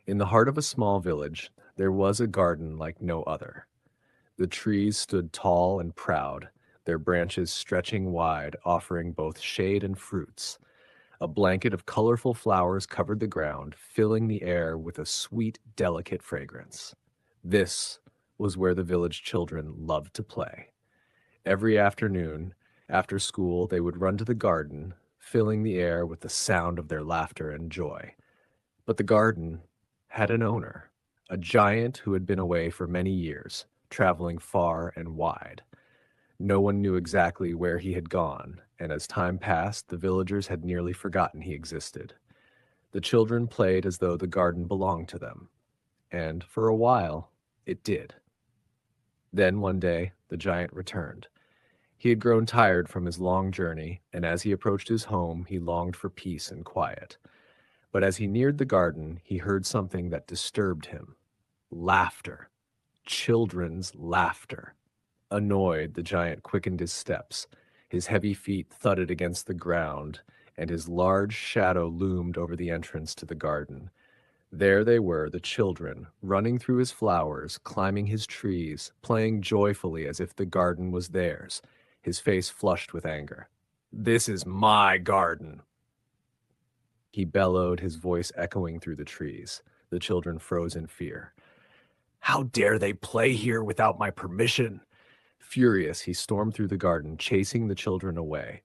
In the heart of a small village, there was a garden like no other. The trees stood tall and proud, their branches stretching wide, offering both shade and fruits. A blanket of colorful flowers covered the ground, filling the air with a sweet, delicate fragrance. This was where the village children loved to play. Every afternoon, after school, they would run to the garden, filling the air with the sound of their laughter and joy. But the garden had an owner, a giant who had been away for many years, traveling far and wide. No one knew exactly where he had gone, and as time passed, the villagers had nearly forgotten he existed. The children played as though the garden belonged to them, and for a while, it did. Then one day, the giant returned. He had grown tired from his long journey, and as he approached his home, he longed for peace and quiet. But as he neared the garden, he heard something that disturbed him. Laughter. Children's laughter. Annoyed, the giant quickened his steps. His heavy feet thudded against the ground, and his large shadow loomed over the entrance to the garden. There they were, the children, running through his flowers, climbing his trees, playing joyfully as if the garden was theirs, his face flushed with anger. "This is my garden," he bellowed, his voice echoing through the trees. The children froze in fear. "How dare they play here without my permission?" Furious, he stormed through the garden, chasing the children away.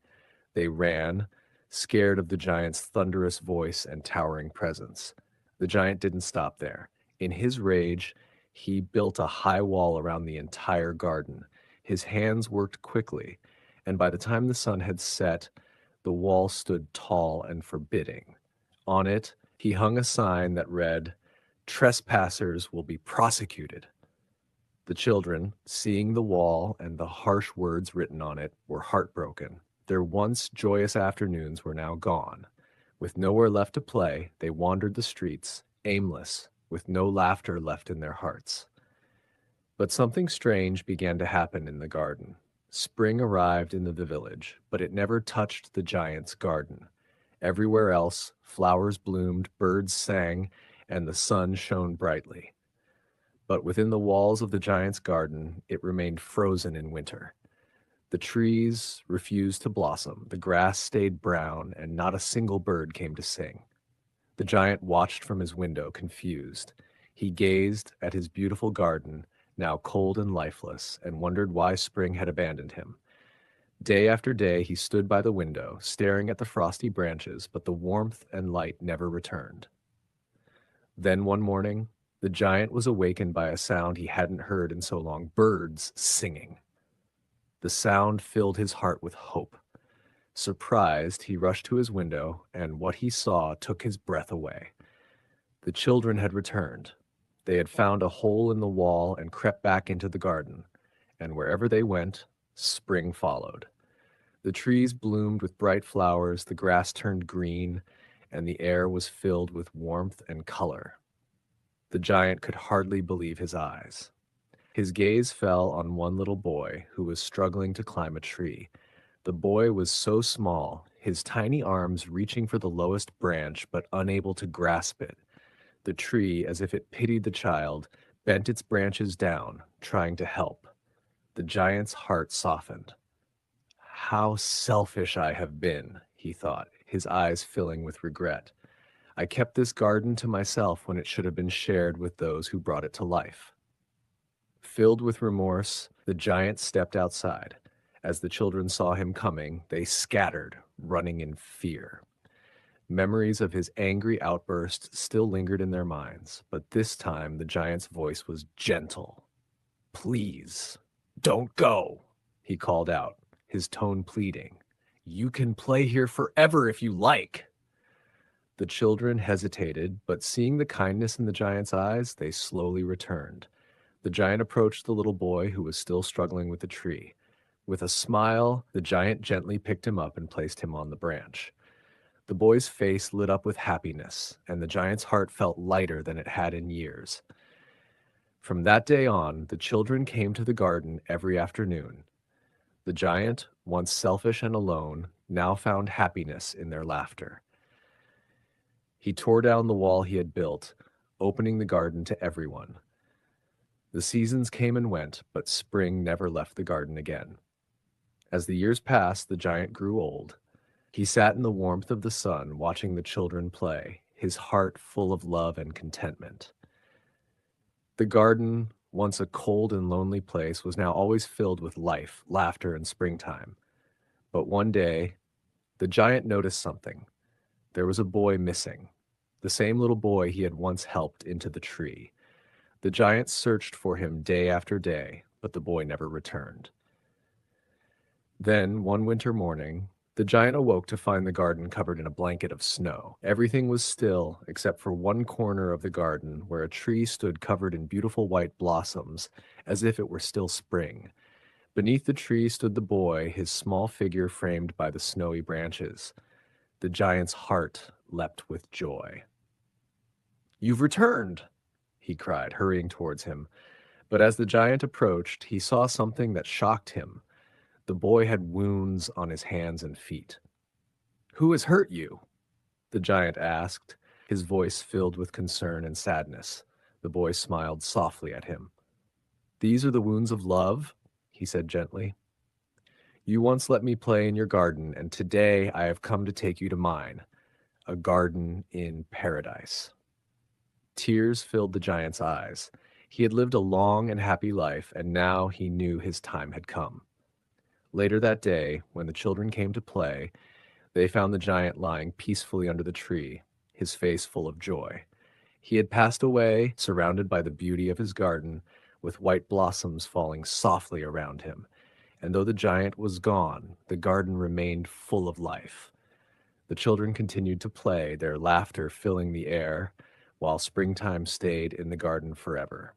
They ran, scared of the giant's thunderous voice and towering presence. The giant didn't stop there. In his rage, he built a high wall around the entire garden. His hands worked quickly, and by the time the sun had set, the wall stood tall and forbidding. On it, he hung a sign that read, "Trespassers will be prosecuted." The children, seeing the wall and the harsh words written on it, were heartbroken. Their once joyous afternoons were now gone. With nowhere left to play, they wandered the streets, aimless, with no laughter left in their hearts. But something strange began to happen in the garden. Spring arrived in the village, but it never touched the giant's garden. Everywhere else, flowers bloomed, birds sang, and the sun shone brightly. But within the walls of the giant's garden, it remained frozen in winter. The trees refused to blossom, the grass stayed brown, and not a single bird came to sing. The giant watched from his window, confused. He gazed at his beautiful garden, now cold and lifeless, and wondered why spring had abandoned him. Day after day, he stood by the window, staring at the frosty branches, but the warmth and light never returned. Then one morning, the giant was awakened by a sound he hadn't heard in so long, birds singing. The sound filled his heart with hope. Surprised, he rushed to his window, and what he saw took his breath away. The children had returned. They had found a hole in the wall and crept back into the garden, and wherever they went, spring followed. The trees bloomed with bright flowers, the grass turned green, and the air was filled with warmth and color. The giant could hardly believe his eyes. His gaze fell on one little boy who was struggling to climb a tree. The boy was so small, his tiny arms reaching for the lowest branch but unable to grasp it. The tree, as if it pitied the child, bent its branches down, trying to help. The giant's heart softened. "How selfish I have been," he thought, his eyes filling with regret. "I kept this garden to myself when it should have been shared with those who brought it to life." Filled with remorse, the giant stepped outside. As the children saw him coming, they scattered, running in fear. Memories of his angry outburst still lingered in their minds, but this time the giant's voice was gentle. "Please, don't go," he called out, his tone pleading. "You can play here forever if you like." The children hesitated, but seeing the kindness in the giant's eyes, they slowly returned. The giant approached the little boy who was still struggling with the tree. With a smile, the giant gently picked him up and placed him on the branch. The boy's face lit up with happiness, and the giant's heart felt lighter than it had in years. From that day on, the children came to the garden every afternoon. The giant, once selfish and alone, now found happiness in their laughter. He tore down the wall he had built, opening the garden to everyone. The seasons came and went, but spring never left the garden again. As the years passed, the giant grew old. He sat in the warmth of the sun, watching the children play, his heart full of love and contentment. The garden, once a cold and lonely place, was now always filled with life, laughter, and springtime. But one day, the giant noticed something. There was a boy missing, the same little boy he had once helped into the tree. The giant searched for him day after day, but the boy never returned. Then, one winter morning, the giant awoke to find the garden covered in a blanket of snow. Everything was still except for one corner of the garden where a tree stood covered in beautiful white blossoms, as if it were still spring. Beneath the tree stood the boy, his small figure framed by the snowy branches. The giant's heart leapt with joy. "You've returned!" he cried, hurrying towards him. But as the giant approached, he saw something that shocked him. The boy had wounds on his hands and feet. "Who has hurt you?" the giant asked, his voice filled with concern and sadness. The boy smiled softly at him. "These are the wounds of love," he said gently. "You once let me play in your garden, and today I have come to take you to mine, a garden in paradise." Tears filled the giant's eyes. He had lived a long and happy life, and now he knew his time had come. Later that day, when the children came to play, they found the giant lying peacefully under the tree, his face full of joy. He had passed away, surrounded by the beauty of his garden, with white blossoms falling softly around him. And though the giant was gone, the garden remained full of life. The children continued to play, their laughter filling the air, while springtime stayed in the garden forever.